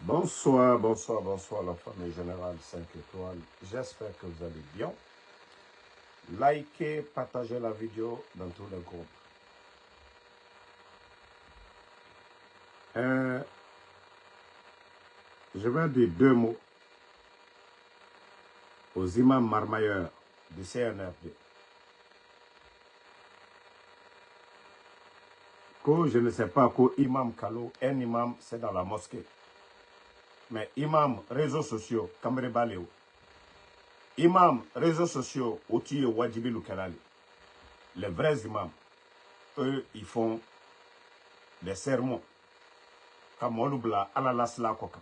Bonsoir, bonsoir, bonsoir la famille générale 5 étoiles. J'espère que vous allez bien. Likez, partagez la vidéo dans tous les groupes. Je vais dire deux mots aux imams marmailleurs du CNRD. Que je ne sais pas que imam Kalo, un imam c'est dans la mosquée. Mais imam réseaux sociaux, Kamere Baleo. Imam réseaux sociaux, Otiye Wajibi Lukalali. Les vrais imams, eux, ils font des sermons. Comme on oublie Alalasla Koka.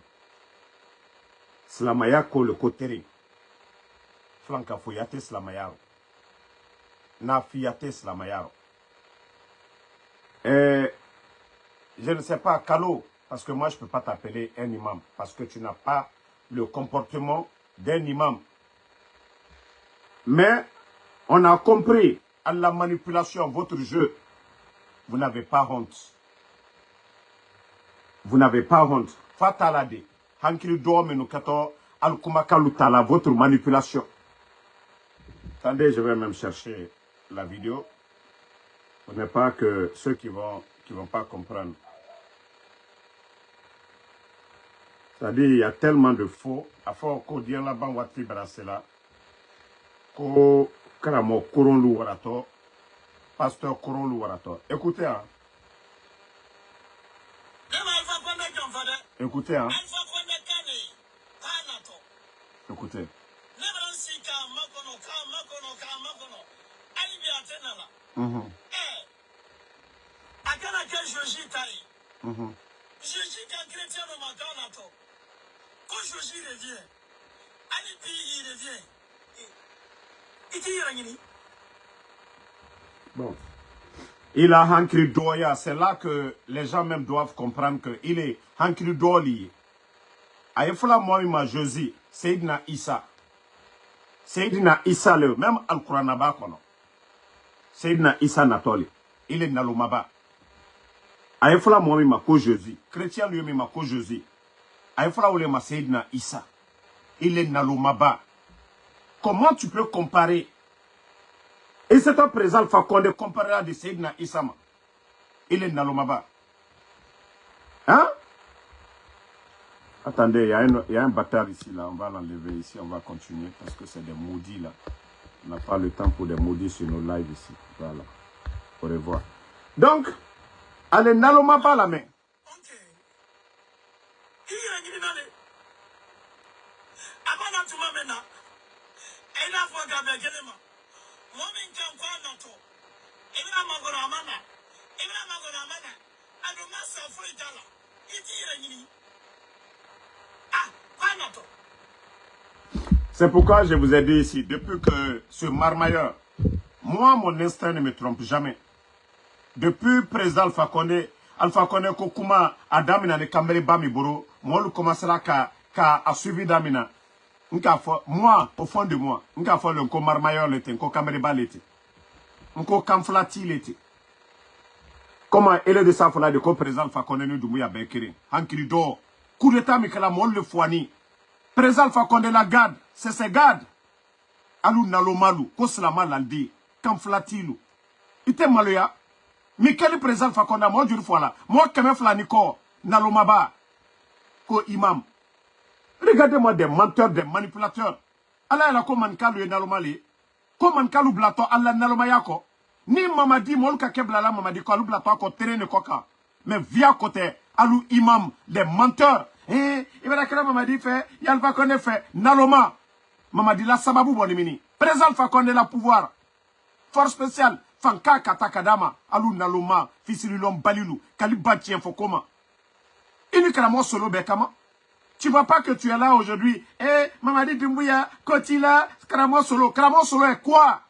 Slamaya ko le koteri. Flanka Fouyate Slamayaro. Na Fiate Slamayaro. Je ne sais pas, Kalo, parce que moi je ne peux pas t'appeler un imam, parce que tu n'as pas le comportement d'un imam. Mais on a compris à la manipulation, votre jeu, vous n'avez pas honte. Vous n'avez pas honte. Fatalade, Hankiri Domenu Kato, Al-Kumakalutala, votre manipulation. Attendez, je vais même chercher la vidéo. Ce n'est pas que ceux qui vont pas comprendre. C'est-à-dire, il y a tellement de faux. À force qu'on dit là-bas, on va te brasser là. Ko Karamo Koron Louarato, pasteur Koron Louarato. Écoutez, hein. Écoutez, hein. Écoutez. Bon. Il a Hankri Doya, c'est là que les gens même doivent comprendre qu'il est Hankri Doli. Aïfla Moïma Josi, Seydina Issa. Seydina Issa, le même Al-Quranaba kono. Seydina Issa Natoli. Il est Nalumaba. Aïfla Moïma Ko Josi. Chrétien lui même Ko Josi. Aïfla Olema Seydina Issa. Il est Nalumaba. Comment tu peux comparer? Et c'est un présent Fakonde comparé à de Seydina Issama. Il est Nalumaba. Hein? Attendez, il y a un bâtard ici, là. On va l'enlever ici, on va continuer parce que c'est des maudits, là. On n'a pas le temps pour des maudits sur nos lives ici. Voilà. Au revoir. Donc, allez, Nalumaba la main. C'est pourquoi je vous ai dit ici, depuis que ce marmailleur, moi mon instinct ne me trompe jamais. Depuis président Alpha Condé Kokuma Adamina ne Kamere Bamiboro, moi le commencera à suivre Damina. Moi, au fond de moi, je vais faire le marmailleur l'été, un Kamere Ba l'été. Un Kamflati l'été. Comment il est de ça, il de président Alpha Condé nous Doumbouya Bekiri. Hankiri do, coup d'état Mikela Mol le Fouani. Président Alpha Condé la garde, c'est ses gardes. Alou Nalomalu, Koslama Laldi, Kamflatilu. Il était maloya. Mais quel président Alpha Condé, moi je le vois là. Moi, Kemef Laniko, Nalomaba, Ko imam. Regardez-moi des menteurs, des manipulateurs. Allah la ko mankalu e nalomali. Ko mankalu blato Allah nalomayako. Ni mamadi molka keblala mamadi ko alu blato ko terene koka. Mais via côté alu imam des menteurs. Il va la mamadi fait, Alpha Condé fait naloma. Mamadi la sababu bonimini. Président Alpha Condé la pouvoir. Force spéciale Fanka katakadama alu naloma fisililom balilu kalibati fokoma. Inikala solo bekama. Tu vois pas que tu es là aujourd'hui. Mamadi Doumbouya, Kotila, Karamo Solo. Karamo Solo est quoi?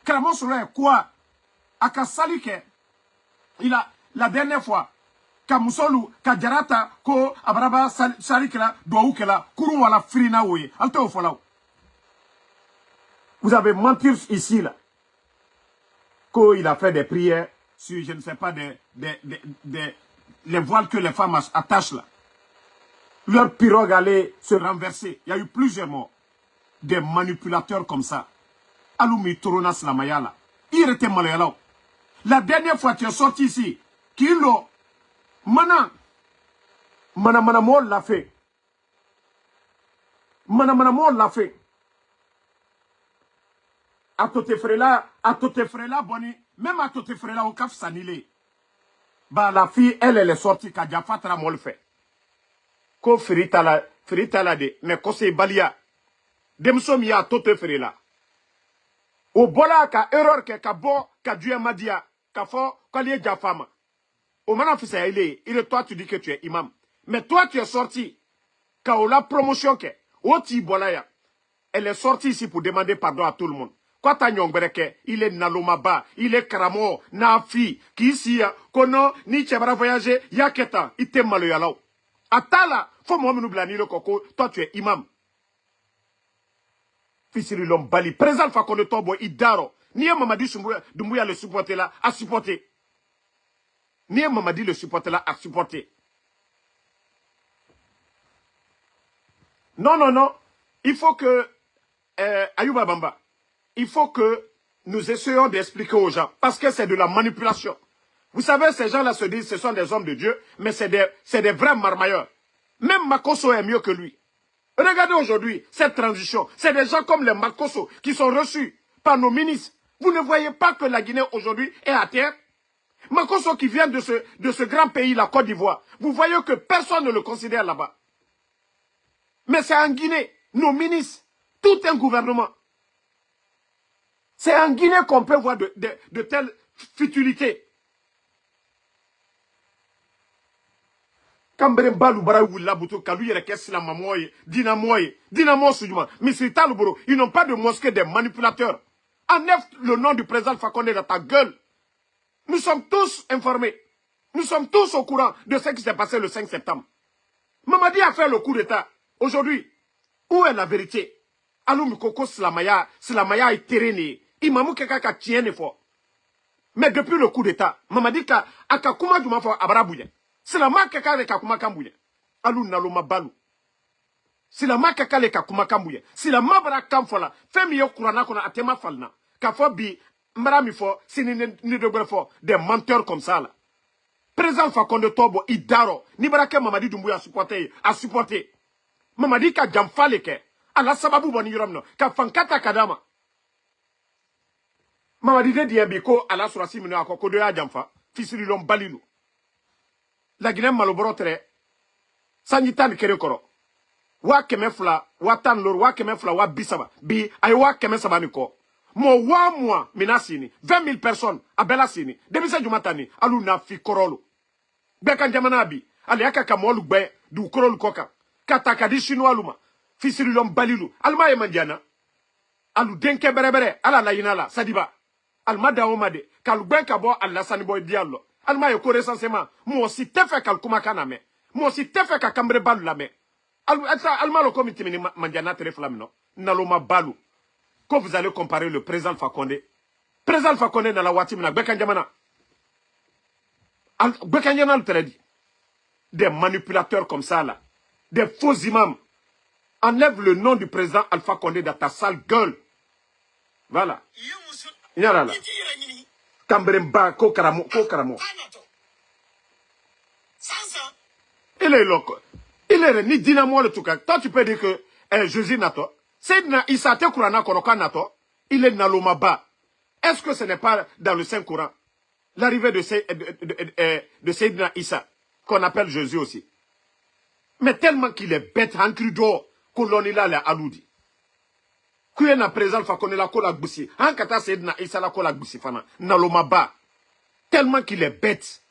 Karamo Solo est quoi? Akasalike, il a, la dernière fois, Kamusolu, Kajarata, Ko, Abraba, Salikela, Douaoukela, Kourou wala Frina Ouye, Alto Folau. Vous avez menti ici, là. Il a fait des prières sur, je ne sais pas, les voiles que les femmes attachent là. leur pirogue allait se renverser. Il y a eu plusieurs morts. Des manipulateurs comme ça. Aloumi Torona Slamayala. Il était malheureux. La dernière fois tu es sorti ici, Kilo, Mana Mo l'a fait. Mana Mo l'a fait. A Tote Frela, Boni, même à Tote Frela, au Kaf Sanile. Bah, la fille, elle est sortie, Kadjafa Tramol fait. Ko Frita la de, mais Kose Balia. Demsom ya Tote Frela. Au bola, ka erreur, ka bo, ka Dieu Madia, ka fo, ka liye Jafama. Au moment où il est toi, tu dis que tu es imam. Mais toi, tu es sorti. Quand la promotion, elle est sortie ici pour demander pardon à tout le monde. Quoi t'as il est Nalomaba, il est Karamo, Nafi, qui ici, Kono, ni Tchabara voyager, Yaketa, il t'est maloyalao. Atala, faut moi nous blani le coco, toi tu es imam. Fils de l'homme Bali, présent Fakonde Tobo, Idaro, ni Mamadi Doumbouya le supporter là, à supporter. Ni Mamadi le supporter là, à supporter. Non. Il faut que, Ayouba Bamba, il faut que nous essayons d'expliquer aux gens. Parce que c'est de la manipulation. Vous savez, ces gens-là se disent, ce sont des hommes de Dieu, mais c'est des vrais marmailleurs. Même Makosso est mieux que lui. Regardez aujourd'hui cette transition. C'est des gens comme les Makosso qui sont reçus par nos ministres. Vous ne voyez pas que la Guinée aujourd'hui est à terre? Makosso qui vient de ce grand pays, la Côte d'Ivoire. Vous voyez que personne ne le considère là-bas. Mais c'est en Guinée, nos ministres, tout un gouvernement. C'est en Guinée qu'on peut voir de telles futilités. Ils n'ont pas de mosquée des manipulateurs. Enlève le nom du président Fakonde dans ta gueule. Nous sommes tous informés. Nous sommes tous au courant de ce qui s'est passé le 5 septembre. Mamadi a fait le coup d'État. Aujourd'hui, où est la vérité? Alou Koko Slamaya est terrené. Imamou Kekaka tient fort. Mais depuis le coup d'État, Mamadi ka akakuma du mafo abarabouye. Slama Keka le kakuma kambouye. Alou Naloma Balou. Slama Keka le kakuma kambouye. Slama bara kamfola. Femi yo kurana kona atema falna. Kafo bi mbarami fo, sini ni de fo. Des menteurs comme ça là. Président Fakonde Tobo, Idaro. Ni barake Mamadi Doumbouya a supporté. Mamadi ka jamfale ke. Ala sababu boni yoromno. Ka fankata kadama. Mamadi de diabiko ala surasi mino akoko de ya jamfa. Fisiri lom balilu. La Guinée maloboro tere. Sanjitan kere koro. Wa kemefla, wa tan lor, wa kemefla, wa bisaba. Bi, ay wa kemesaba niko. Mo wa mois, minasini. 20 000 personnes, a bela sini. Debisa jumatani, alu na fi korolo. Bekan jamana bi. Ali aka kamolu gbe, du korolo koka. Kataka di chinois luma. Fisiri lom balilu. Alma ye mandiana. Alu denke berebere. Ala la yinala. Sadiba. Alma da omade. Kalu ben kabo ala saniboy diallo. Alma ye kore sensema. Mo si tefe kal kumakana me. Mo si tefe ka kambre balu la me. Alma lo komiti mini mandiana tere flamino. Naloma balu. Quand vous allez comparer le président Fakonde. Président Fakonde na la watimina. Bekan jamana. Bekan jamana le tere di. Des manipulateurs comme ça là. Des faux imams. Enlève le nom du président Alpha Condé dans ta sale gueule. Voilà. Yara là. Kambremba, Kokaramo. Il est loco. Il est ni dynamo le tout cas. Toi tu peux dire que Jésus Nato. C'est Issa te Kourana Koroka Nato. Il est Nalomaba. Est-ce que ce n'est pas dans le Saint-Courant l'arrivée de Seydina Issa qu'on appelle Jésus aussi? Mais tellement qu'il est bête, en crudo, kolonila le aloudi. Kuye na présent Fakonde la kola gbusi. En kata Seydina Issa la kola gbusi fana. Nalomaba. Tellement qu'il est bête.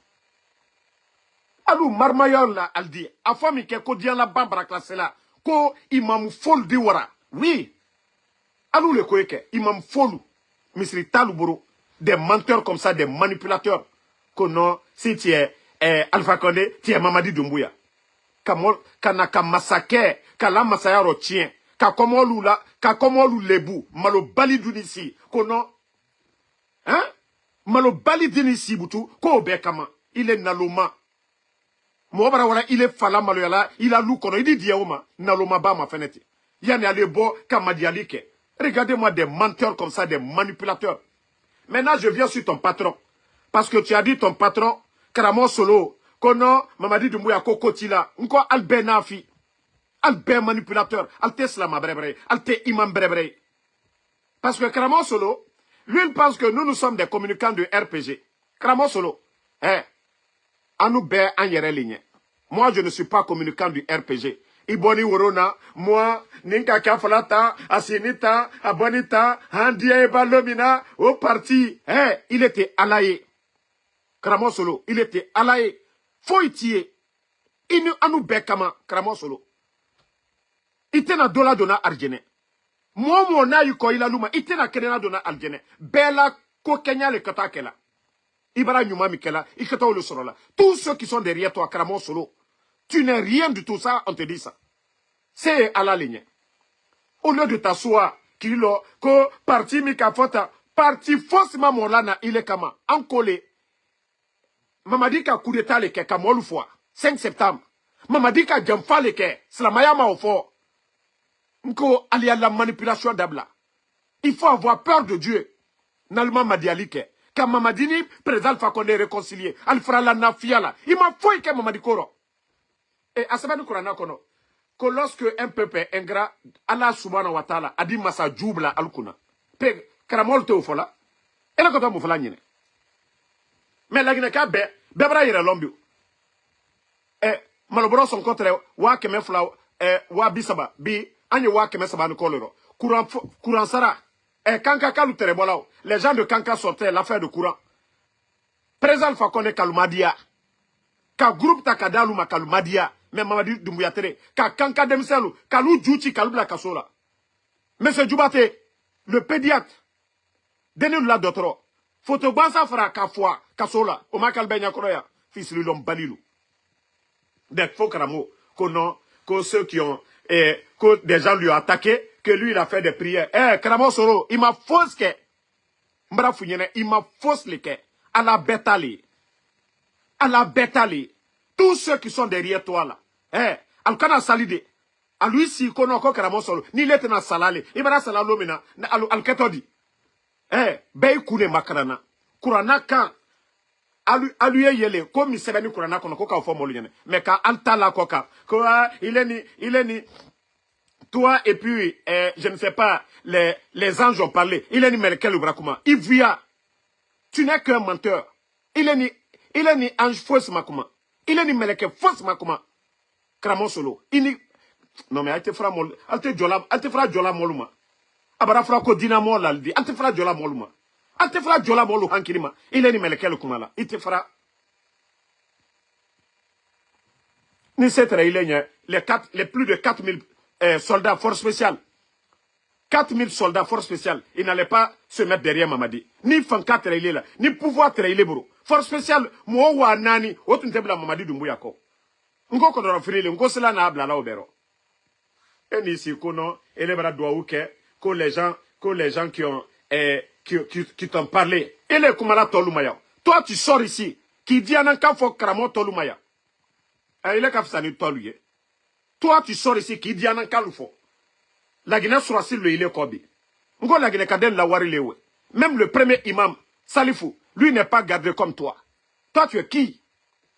Alou marmayor la aldi. Afami ke ko diyan la bambra classe la. Ko imam fol di wara. Oui. Alou le koyeke. Imam folu. Misri taluboro. Des menteurs comme ça, des manipulateurs. Que non, si tu es Alpha Condé, tu es Mamadi Doumbouya. Kana ka massacre, ka la masaya ro tien, ka komolu lebu, malo bali dunisi, kono, hein? Malo bali dunisi butu, ko obe kama, il est naloma. Mobara wala il est fala maloyala, il a lou kono, il dit diaoma, naloma ba ma fenêtre. Yani alebo kamadialike. Regardez-moi des menteurs comme ça, des manipulateurs. Maintenant, je viens sur ton patron. Parce que tu as dit ton patron, Karamo Solo, Kono, Mamadi Doumbouya Kokotila, Nko Albert Nafi, Albert manipulateur, Alte Slama Brebre, Alte Imam Brebre. Parce que Karamo Solo, lui, il pense que nous sommes des communicants de RPG. Karamo Solo, Anou Be Anyere Ligne. Moi, je ne suis pas communicant du RPG. Iboni Worona, moi, Ninka Kafalata, Asinita, Abonita, Handia Balomina, au parti. Il était alaye. Karamo Solo, il était alaye. Foitier. Inu Anou Be Kama, Karamo Solo. Itena dola dona arjene. Moi, na yuko ila luma, itena kenena dona arjene. Bela ko Kenya le kata kela. Ibara nyuma mikela, ikata le sorola. Tous ceux qui sont derrière toi, Karamo Solo, tu n'es rien du tout ça, on te dit ça. C'est à la ligne. Au lieu de t'asseoir, kilo, ko parti mika fota, parti faussement molana, il est kama, encolé. Mamadi ka coup d'état le ke, kamolu fois, 5 septembre. Mamadi ka jamfa le ke, slamayama au fort. Nko, ali à la manipulation d'abla. Il faut avoir peur de Dieu. Nalma madialike. Quand Mamadini, président Alpha Condé réconcilié, Alfra la nafiala, il m'a fouillé que Mamadi Koro. Et à ce moment kono, que lorsque un peuple ingrat, Allah subhanahu wa ta'ala, a dit massa djoubla alkuna. Pe, karamol te ufola. Et là, quand on moufola nyine. Mais la guinée bebra yere lombiou. Et, malobro son contre, wa keme fla, wa bisaba, bi, anye wa keme sabane kolero. Courant sara. Et Kanka Kalou Terebolao, les gens de Kanka sortaient l'affaire de courant. Président Fakone Kaloumadia. Ka groupe Takadaluma Kaloumadia. Mais Mamadi Doumbouyatere. Ka Kanka Demselou. Kalou Djouchi Kaloubla Kasola. Monsieur Djoubate, le pédiatre. Donnez-nous la d'autre. Photo Bansa Fra Kafwa Kasola. Oma Kalbenya Koroya. Fils Lulom Balilou. Des faux cramo. Que ceux qui ont. Que des gens lui ont attaqué. Que lui, il a fait des prières. Karamo Soro, il m'a fausse que. Mbra Founyene, il m'a fausse les que. À la bétali. À la bétali. Tous ceux qui sont derrière toi là. Alkana salide. À lui, si, kono ko Karamo Soro, ni lete na salale. Ibana salalo mina, alketodi. Bey kune makarana. Kurana kan. Aluye yele, comme il s'est venu kurana kono koka au fond moluyene. Mais ka altala koka. Quoi, il est ni. Toi et puis, je ne sais pas, les anges ont parlé. Il est ni Melkel Brakuma. Ivia, tu n'es qu'un menteur. Il est ni ange fausse makuma. Il est ni Melkel fausse makuma. Kramon solo. Non mais, alte fra jola moluma. Abara fra ko dinamo laldi. Alte fra jola moluma. Alte fra jola molu hankirima. Il est ni Melkel kumala. Ite fra. Ni setre il est les plus de 4000 soldats force spéciale. 4000 soldats force spéciale. Ils n'allaient pas se mettre derrière Mamadi. Ni Fanka Trailé là. Ni pouvoir Trailé bro. Force spéciale. Moi wa nani. Otu ntebla Mamadi Doumbouya ko. Ngo kodoro frile. Ngo sela na abla la obero. Et ici kono. Et les bras doit que les gens qui ont qui t'ont parlé. Et les kumala tolumaya. Toi tu sors ici. Qui dit ananka fo kramo tolumaya. Et il est kafsani toluye. Toi, tu sors ici qui dit en Kaloufo. La Guinée sera sur le Ile Kobi. Ngo la Guinée Kadel la Warilewe. Même le premier imam, Salifou, lui n'est pas gardé comme toi. Toi, tu es qui?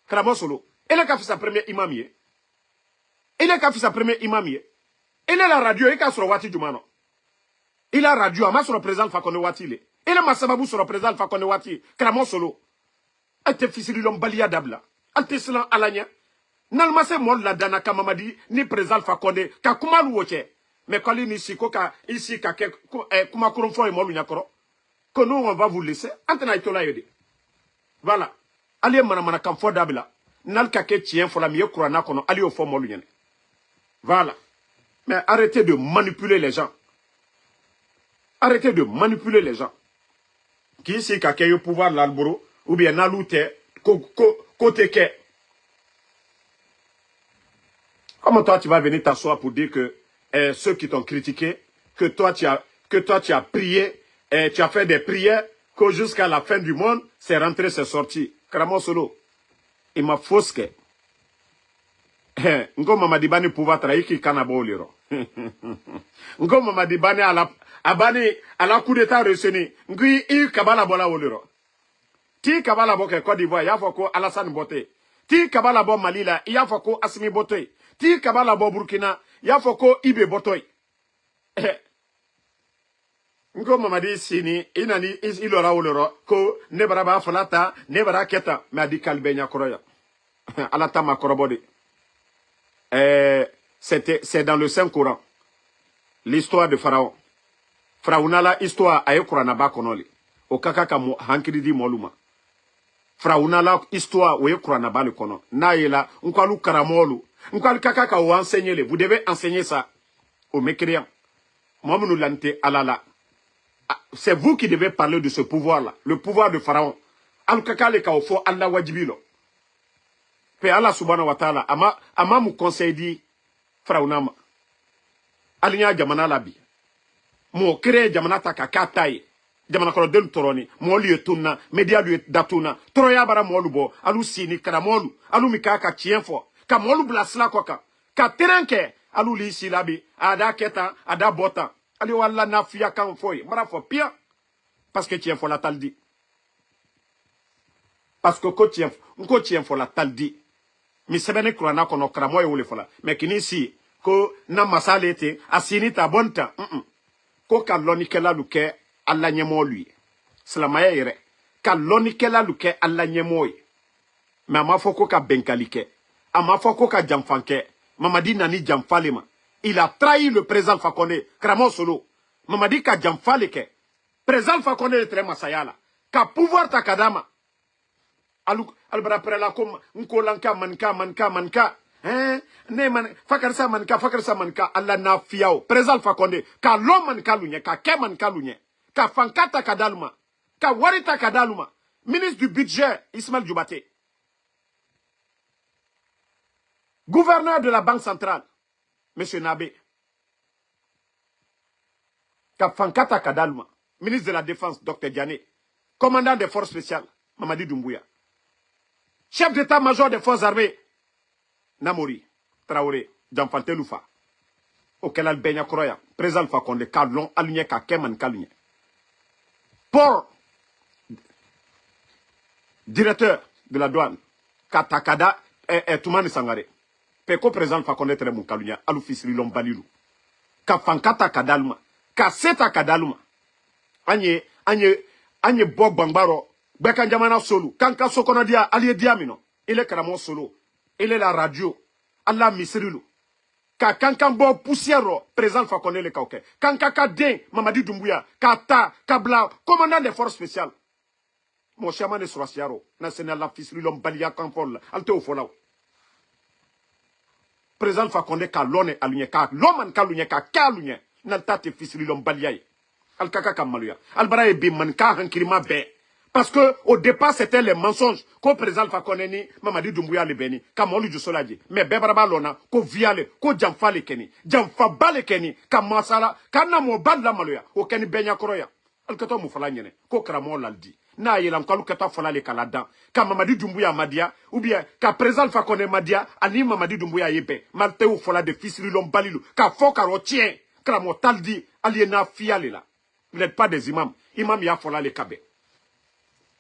Kramosolo. Il est qu'à faire sa première imam. Il est qu'à faire sa première imam. Il est la radio, il est qu'à sur Wati Djumano. Il a radio, ama sur le président Fakone Wati. Il est Massababou sur le président Fakone Wati. Kramosolo. Elle te fils l'homme balia dabla. Elle te selan alanya. Nalmase mol la dana kamamadi ni président Fakonde ka kumalu woche mais kali ni siko ka ici ka kuma kurumfo e molu nyakoro que nous on va vous laisser antena itola yede voilà allez mana kam fo dabila nal ka ke tien fo la mieux kurana kono ali au fo molu nyene voilà mais arrêtez de manipuler les gens arrêtez de manipuler les gens qui ici ka ke yo pouvoir l'alboro ou bien nalute côté ke. Comment toi tu vas venir t'asseoir pour dire que ceux qui t'ont critiqué, que toi tu as prié, tu as fait des prières, que jusqu'à la fin du monde, c'est rentré, c'est sorti. Kramo Solo, il m'a faussé. Ngo Mamadi Bani pouvoir trahir qui kanabo liro. Ngo Mamadi Bani à la coup d'état reseni. Ngui i kabala bola oliro. Ti kabala boke Côte d'Ivoire, ya foko Alassane Bote. Ti kabala bo Mali la, ya foko Assimi Bote. Ti kabala bo Burkina, ya foko Ibe Botoy. Ngo Mamadi sini inani ilora oliro ko nebaraba falata nebara keta mais adi kalbenya koroya. Alata makorobodi. C'est dans le Saint-Coran. L'histoire de Pharaon. Pharaon la histoire aye Kuranaba konoli. O kaka ka hankiri di moluma. Pharaon la histoire oye Kuranaba le kono. Na yela nkwalu karamolu. Nkwalu kaka ka o enseigner le. Vous devez enseigner ça aux mécréants. Moi nous lante alala. C'est vous qui devez parler de ce pouvoir là, le pouvoir de Pharaon. Al kaka le ka o fo Allah wajibilo. Pe Allah subhanahu wa ta'ala ama mu conseil di Pharaonama. Alinya jamana labi. Mo kire jamana ta ka kataye. Jamana ko del toroni, mo liye tunna, media liye datuna. Toroya bara mo lubo, alu sini kana molu, alu mikaka tienfo. Ka molu blasla koka. Ka terenke alu li si labi, ada keta, ada bota. Ali wala na fiya kan foy. Mara fo pia parce que tienfo la taldi. Parce que ko tienfo la taldi. Mi sebene kurana kono kramo e wole fola mais kini si ko na masale te asini ta bonta ko ka loni kela luke alla nyemo lui salama yere ka loni kela luke alla nyemo mais ama foko ka benkalike ama foko ka jamfanke Mamadi nani jamfalema il a trahi le président Fakone kramo solo Mamadi ka jamfaleke président Fakone le très masayala ka pouvoir takadama albara prela kom nkolanka manka ne man fakarsa manka alla na fiao président Fakonde ka lo manka lunye ka ke manka lunye ka fankata kadaluma ka warita kadaluma ministre du budget Ismaël Dioubate gouverneur de la banque centrale monsieur Nabé ka fankata kadaluma ministre de la défense Dr Diané commandant des forces spéciales Mamadi Doumbouya chef d'état-major des forces armées, Namori, Traoré, Jamfante Lufa, Okelal Benya Kroya, président Fakonde, Kadlon, Alunye, Kakeman, Kalunye. Pour directeur de la douane, Katakada et Toumane Sangare, Peko président Fakonde, Tremou Kalunye, Alufisri Lombalilou, Kafankata Kadalma, Kaseta Kadalma, Anye Bog Bangbaro, Bekan Jamana Solo, Kanka Sokona dia, Ali Diamino, il est Karamo Solo, il est la radio, Allah Misrilu, Ka Kankan Bo Poussiero, président Fakone le Kauke, Kanka Kadin, Mamadi Doumbouya, Kata, Kabla, commandant des forces spéciales. Mon chaman de Sourasiaro, National la Fisri Lombalia Kampol, Alte Ofolao. Président Fakone Kalone Alunye, Ka Loman Kalunye, Ka Kalunye, Naltate Fisri Lombalia, Alkaka Kamaluya, Albarae Biman, Ka Hankirima Be. Parce que au départ, c'était les mensonges qu'au président Fakoneni, Mamadi Doumbouya le Beni, Kamolu du Soladi. Mais Bebraba Lona, ko viale, ko Jamfa le Keni, Jamfa Bale Keni, Kamasala, Kanamo Badla Maluya, au Keni Benya Koroya. Alkato Moufalanyene, ko Kramo Laldi. Na yelam kalu kata fala le kaladan. Ka Mamadi Doumbouya Madia, ou bien, ka président Fakone Madia, ani Mamadi Doumbouya Yebe, Malte ou Fola de Fisri Lombalilou, ka Fokaro tien, Kramo Taldi, aliena fiale la. Vous n'êtes pas des imams. Imam ya Fola le Kabe.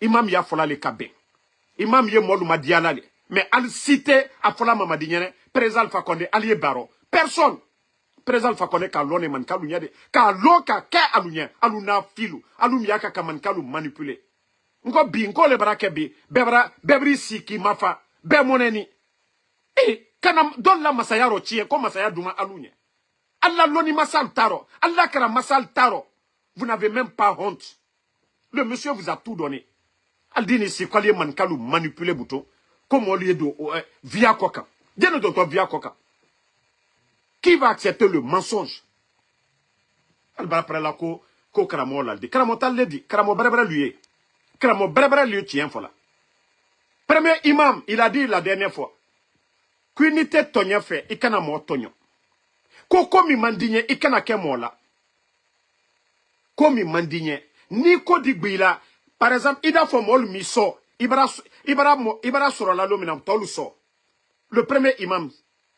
Imam ya fola le kabe. Imam ye molu madiala le. Mais al cité a fola mamadi nyene, président Fakonde aliye baro. Personne. Président Fakonde ka lone man kalu nyade. Ka lo ka ke alunye. Alu na filu. Alu miyaka ka man kalu manipule. Nko bi, nko le barake bi. Bebri siki mafa. Be moneni. Kana don la masaya rochie. Ko masaya duma alunye. Allah loni masal taro. Allah kara masal taro. Vous n'avez même pas honte. Le monsieur vous a tout donné. Aldini si kwali mankalu manipuler bouton comme on lui do via koka. Dieu ne doit via koka. Qui va accepter le mensonge? Alba après la ko kramo laldi. Kramo taledi, kramo brebra lui. Kramo brebra lui tient fola. Premier imam, il a dit la dernière fois. Kunite tonye fait, ikana mo tonyo. Ko komi mandinye ikana ke mola. Komi mandinye ni ko digbila. Par exemple, Ida Fomol Miso, Ibara Sorala Lominam Toluso. Le premier imam,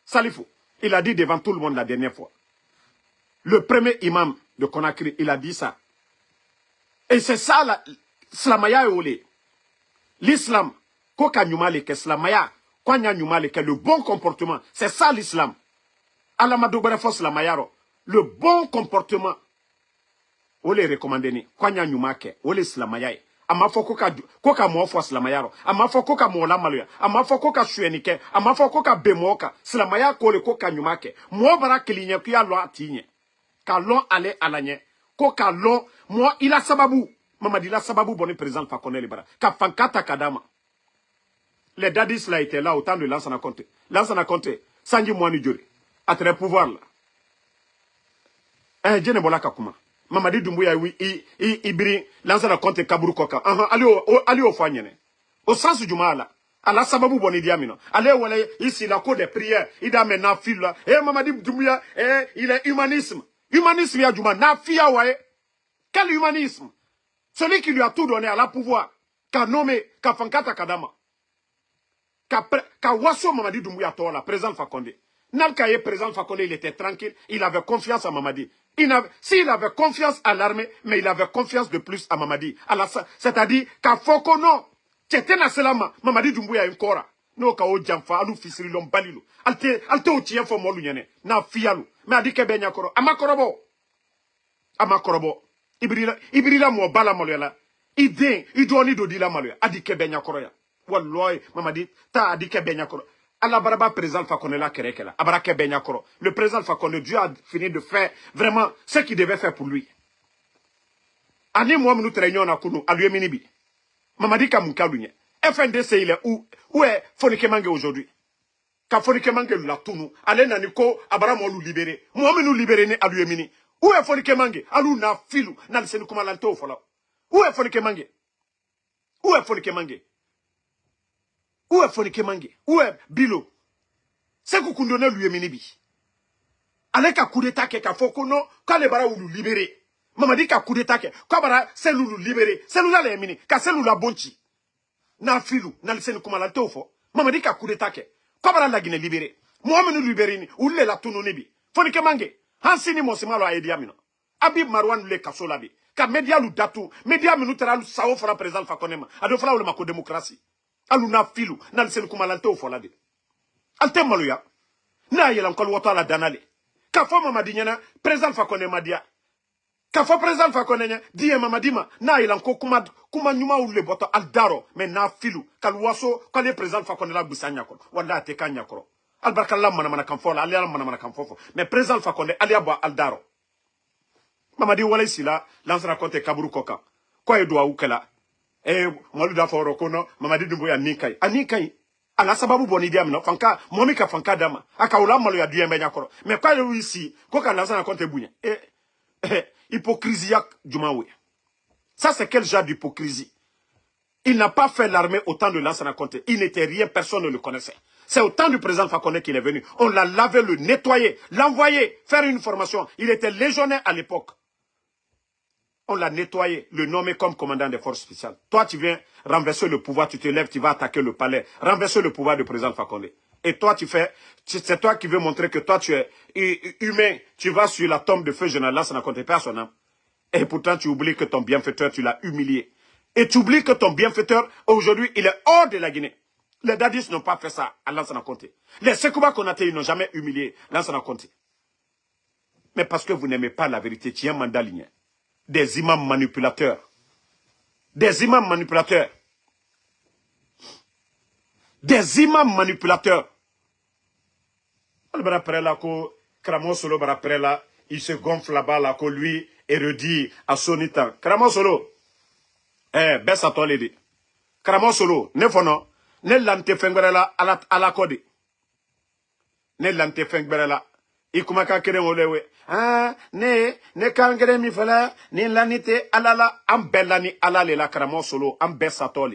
Salifou, il a dit devant tout le monde la dernière fois. Le premier imam de Conakry, il a dit ça. Et c'est ça, la Slamaya Olé. L'islam, Koka Nyumale ke Slamaya, Kwanya Nyumale ke le bon comportement. C'est ça l'islam. Alamado Berefo Slamayaro. Le bon comportement. Olé recommandé ni. Kwanya Nyumake. Olé Slamaya. Amafo koka mwofo Slamayaro. Amafo koka mwola maluya. Amafo koka shuenike. Amafo koka bemoka. Slamaya kole koka Nyumake. Mwobara kilinye kuya lo atinye. Ka lon ale alanye. Koka lon. Moi, il a sababu. Mamadi la sababu boni président Fakone Libara. Ka fankata kadama. Les dadis là étaient là au temps de Lansana Conté. Lansana Conté, Sanji Mouani Djori. À très pouvoir là. Eh, Djene Bola Kakuma. Mamadi Doumbouya, oui, Ibri, Lansana Conté Kaburu Koka. Allez au Fanyene. Au sens du mal là. À la sababu boni diamino. Allez, voilà, ici, la cour des prières. Il a maintenant fil là. Eh, Mamadi Doumbouya, il est humanisme. Humanisme, il y a du mal. Nafia, ouais. Quel humanisme? Celui qui lui a tout donné à la pouvoir, qu'a nommé, qu'a fankata kadama, qu'a wasso Mamadi Doumbouya Tola, président Fakonde. Nalkaye, président Fakonde, il était tranquille, il avait confiance à Mamadi. S'il avait confiance à l'armée, mais il avait confiance de plus à Mamadi. C'est-à-dire qu'à Fokono, c'était Naselama, Mamadi Doumbouya Nkora. No ka o jamfa, alu fisiri lom balilu. Alte o tien fo molu nyane, na fialu. Mais a dit que ben yakoro, amakorobo. Amakorobo. Ibrila mo bala maloya ide idoni do dila maloya adike benya koroya wallahi mamadi ta adike benya koro ala baraba président Fakone la kerekela abarake benya koro le président Fakone Dieu a fini de faire vraiment ce qu'il devait faire pour lui ani mo nous réunion na kunu aluye minibi mamadi ka munkalunye FNDC il est où est Fonike Mange aujourd'hui ka Fonike Mange la tunu ale naniko abara mo lu libérer mo nous libérer ni aluye mini. Où est Fonike Mange? Alou na filou, na le senu kumalanto fola. Où est Fonike Mange? Où est Fonike Mange? Où est Fonike Mange? Où est Bilo? C'est que kundone lui minibi. Avec un coup d'état qui a fait qu'on quand les bara ou nous libérer. Maman dit qu'un coup d'état qui quand bara c'est nous libérer. C'est nous la mini, car c'est nous la bonchi. Na filou, na le senu kumalanto fo. Maman dit qu'un coup d'état qui quand bara la Guinée libérer. Moi nous libérer ni, ou la tononebi. Fonike Mange. Hansini Mosimalo a aidé Amino. Abib Marwan le Kasolabi. Ka media lu datu. Media minutera lu sao fera président Fakonema. Ado fera ou le mako démocratie. Alu na filu. Na lisen kumalante ou folade. Alte maluya. Na yelan kol woto ala danale. Ka fo mamadinyana. Président Fakonema dia. Ka fo président Fakonema. Diye mamadima. Na yelan ko kuma nyuma ou le boto al daro. Men na filu. Kal waso. Kal ye président Fakonema bisanya kol. Wanda ateka nyakoro. Albarkallah mana kamfola, aliya mana kamfofo. Mais président Fakonde, aliya boa aldaro. Mamadi wala ici là, lansana konte kaburu koka. Quoi edwa ukela? Mwalu da foro kono, Mamadi Doumbouya nikai. Anikai. Ala sababu boni diamino, fanka, momika fanka dama. Aka ula malu ya duye mbenya koro. Mais quoi edwa ici, koka lansana konte bouye. Hypocrisie jumawe. Ça c'est quel genre d'hypocrisie? Il n'a pas fait l'armée au temps de Lansana Conté. Il n'était rien, personne ne le connaissait. C'est au temps du président Fakone qu'il est venu. On l'a lavé, le nettoyé, l'envoyé, faire une formation. Il était légionnaire à l'époque. On l'a nettoyé, le nommé comme commandant des forces spéciales. Toi, tu viens renverser le pouvoir, tu te lèves, tu vas attaquer le palais, renverser le pouvoir du président Fakone. Et toi, c'est toi qui veux montrer que toi, tu es humain. Tu vas sur la tombe de feu général Lansana Conté, personne. Et pourtant, tu oublies que ton bienfaiteur, tu l'as humilié. Et tu oublies que ton bienfaiteur, aujourd'hui, il est hors de la Guinée. Les dadis n'ont pas fait ça à Lansana Conté. Les Sekouba Konaté, ils n'ont jamais humilié Lansana Conté. Mais parce que vous n'aimez pas la vérité, tu es un mandat ligné. Des imams manipulateurs. Des imams manipulateurs. Des imams manipulateurs. Après là, Kramo Solo, après là, il se gonfle là-bas, là, que lui, érudit à son temps. Kramo Solo. Baisse à toi, les Kramo Solo, ne fono, ne lante fengberela à la code. Ne lante fengberela. Ikumaka kere olewe. Ne kangere mi fala, ni lanite alala, ambelani alale la Kramo Solo, baisse à toi.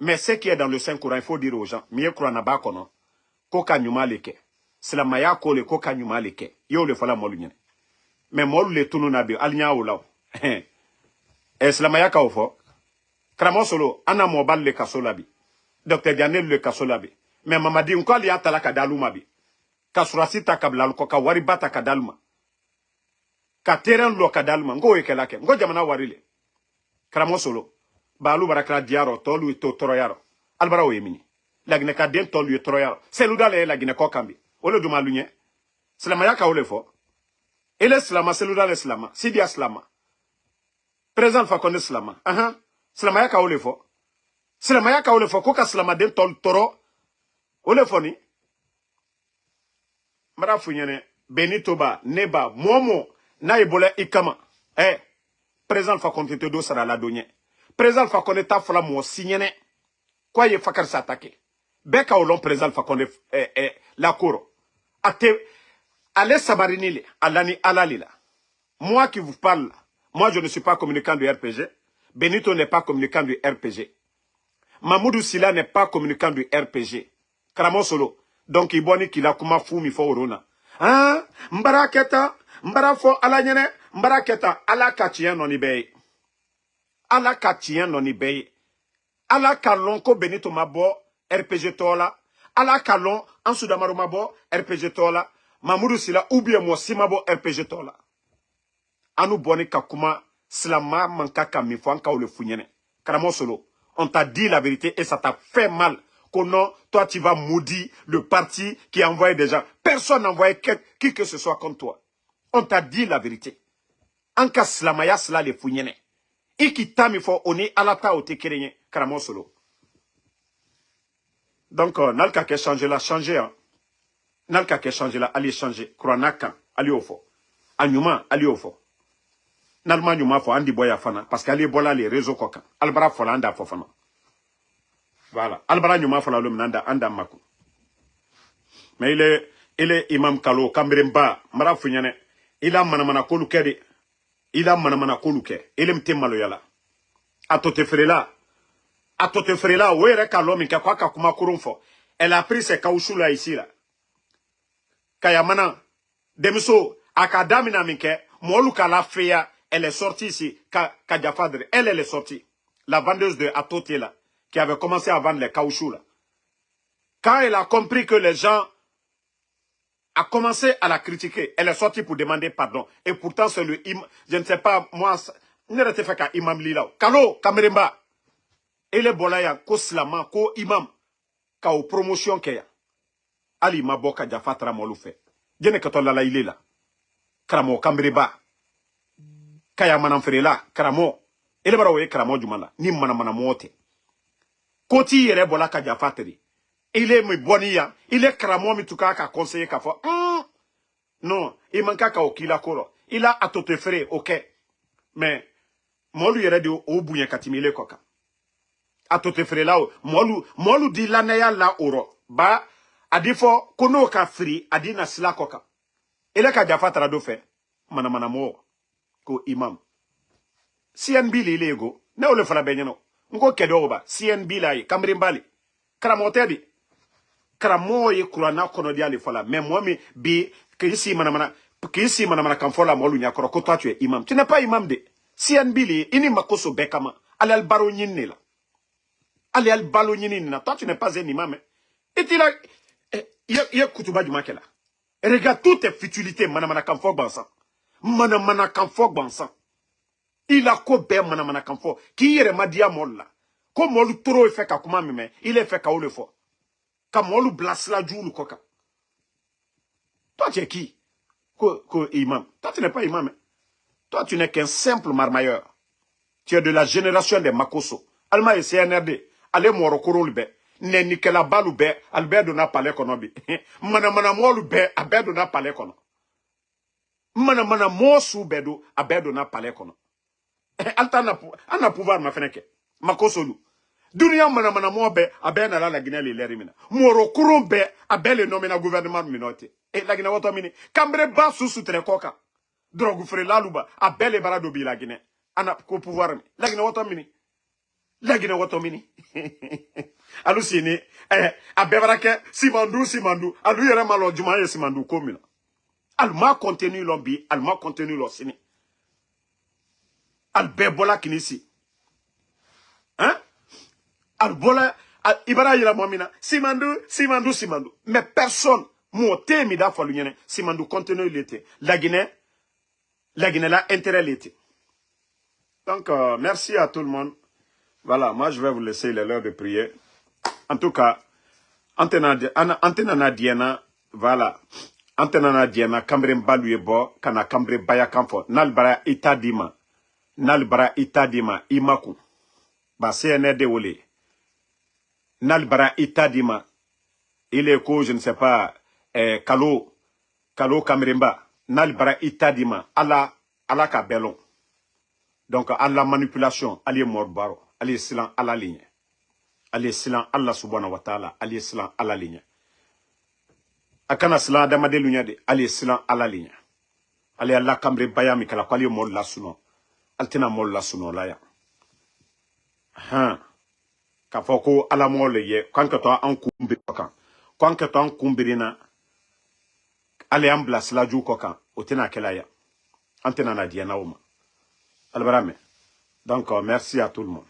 Mais ce qui est dans le Saint-Courant, il faut dire aux gens, mieux croire na bakono, koka nyuma leke. C'est la maya kole koka nyuma leke. Yo le fala molu nyene. Mais molu le tunu nabi, alinya oula. C'est la maya kaofo. Kramo Solo, ana mobile le kasolabi. Dr. Dianel le kasolabi. Mais Mamadi, on y a talaka dalumabi. ka surasi ta ka bila ko ka wari bata ka dalma ka terrain lo ka dalma ngo yekela ke ngo jamana wari le karamo solo balu barakra diaro tolu to toroyaro albara o yemini lagine ka den tolu toroyaro seludale lagine ko kambi ole duma lunye slama ya ka ole fo ele slama seludale slama sidia slama président Fakonde slama slama ya ka ole fo slama ya ka ole fo ko ka slama den tolu toro ole fo ni mara funyene Benito ba neba momo na ibole ikama président Fakonde te do sara la donye président Fakonde ta fala mo signene quoi ye fakar s'attaquer beka olon président Fakonde la cour ate allez sabarinile alani alalila moi qui vous parle moi je ne suis pas communicant du RPG Benito n'est pas communicant du RPG Mamoudou Sila n'est pas communicant du RPG Karamo solo donc iboni kila kuma fumi fo orona mbaraketa mbarafo alanyene mbaraketa ala katien noni bey ala katien noni bey ala kalon ko Benito mabo RPG tola ala kalon en Soudamaro mabo RPG tola Mamoudou Sila ou bien moi si mabo RPG tola anu boni kakuma slama manka mifo anka ou le funyene Karamo solo on t'a dit la vérité et ça t'a fait mal. Non, toi tu vas maudire le parti qui a envoyé des gens. Personne n'a envoyé qui que ce soit comme toi. On t'a dit la vérité. Anka slamaya sla le founyene. Iki tami fo oni alata o te kerenye. Karamo solo. Donc, nalka ke changer la, changer. Hein. Nalka ke changer la, allez changer. Kronaka, allez au fond. Anyuma, allez au fond. Nalma nyuma fo, andi boya fana. Parce qu'allez bola les réseaux koka. Albara fola anda fo fana. Voilà. Albara nyuma fala lum nanda anda maku. Mais il est imam kalo kambremba mara funyane. Il a manamana koluke. Il a manamana koluke. Il est mte malo yala. Atote frela. Atote frela. Ouere kalo minka kwa kakuma kurumfo. Elle a pris ses caoutchoucs là ici là. Kayamana. Demiso. Akadamina minke. Moluka la feya. Elle est sortie ici. Kadjafadre. Elle est sortie. La vendeuse de Atote là. Qui avait commencé à vendre les caoutchoucs là. Quand elle a compris que les gens a commencé à la critiquer, elle est sortie pour demander pardon. Et pourtant c'est le imam, je ne sais pas, moi, ne rete fait qu'un imam lila. Kalo, kameremba. Et les bolaya, ko slama, ko imam, ka o promotion keya. Ali maboka jafatra molu fait. Djene katola la il est là. Kramo, kamereba. Kaya manamfere là, kramo. Ele bara oye kramo jumala. Ni manamana mote. Koti yere bola ka jafateri. Il est bonia, il est kramo mi tuka ka conseiller ka fo. Non, il manque ka okila koro. Il a atote frère, OK. Mais molu yere de o buyen katimile koka. Atote frère là, molu di laneya la oro. Ba adifo kono ka free adina sila koka. Il ka jafatara do fe. Mana mo ko imam. CNB li lego. Ne o le fala benyano. Ngo kedo oba CNB la yi kamrimbali kramotedi kramo ye kurana kono dia le fala mais moi mi bi kisi manamana kan fola molu nya koro ko toi tu es imam tu n'es pas imam de CNB li ini makoso bekama ale al baro nyinne la ale al balo nyinne na toi tu n'es pas un imam et il a ye kutuba du makela regarde toutes tes futilités manamana kan fo bansa manamana kan fo bansa il a ko be manamana kanfo ki yere madia molla ko molu toro fait ka kuma meme il est fait ka ole fo ka molu blasla djoulu koka toi tu es qui ko imam toi tu n'es pas imam toi tu n'es qu'un simple marmailleur tu es de la génération des makoso alma et CNRD ale moro korol be ne nikela balu be albedo na pale kono bi manamana molu be abedo na pale kono manamana mo su bedo abedo na pale kono Alta ana pouvoir ma feneke. Makosolu. Dunia mana mo be abe na la Guinée le rimina. Moro kurumbe abe le nomina gouvernement minote. E la Guinée wato mini. Kambre ba susu tre koka. Drogu fre la luba abe le barado bi la Guinée. Ana ko pouvoir mi. La Guinée wato mini. La Guinée wato mini. Alusini abe barake simandu. Alu yere malo jumaye simandu komina. Alma contenu lombi, alma contenu lo sini. Albebola kinisi. Hein? Albola, Ibara yira momina. Simandu. Mais personne. Mo te mi da falu nyene simandu contenu l'été. La Guinée là intérêt l'été. Donc merci à tout le monde. Voilà, moi je vais vous laisser, il est l'heure de prier. En tout cas, antena diena, voilà. Antena diena, kambre mbalu bo, kana kambre baya kamfo. Nalbara itadima. Nalbara itadima, imaku. Ba CNRD wole. Nalbara itadima. Il est je ne sais pas, Kalo Kamremba. Nalbara itadima. ala ka belon. Donc, à la manipulation, allez mort baro. Allez silan à la ligne. Allez silan Allah subhanahu wa ta'ala. Allez silan à la ligne. Akana silan damade lunyade. Allez silan à la ligne. Allez Allah kamre bayami kala kwali mort la suno. Altina mort la suno la ya. Kafoko ala mole ye. Kankato an kumbi kokan. Kankato an kumbirina. Allez amblas la ju kokan. Otina kelaya. Antena na diana uma. Albarame. Donc, merci à tout le monde.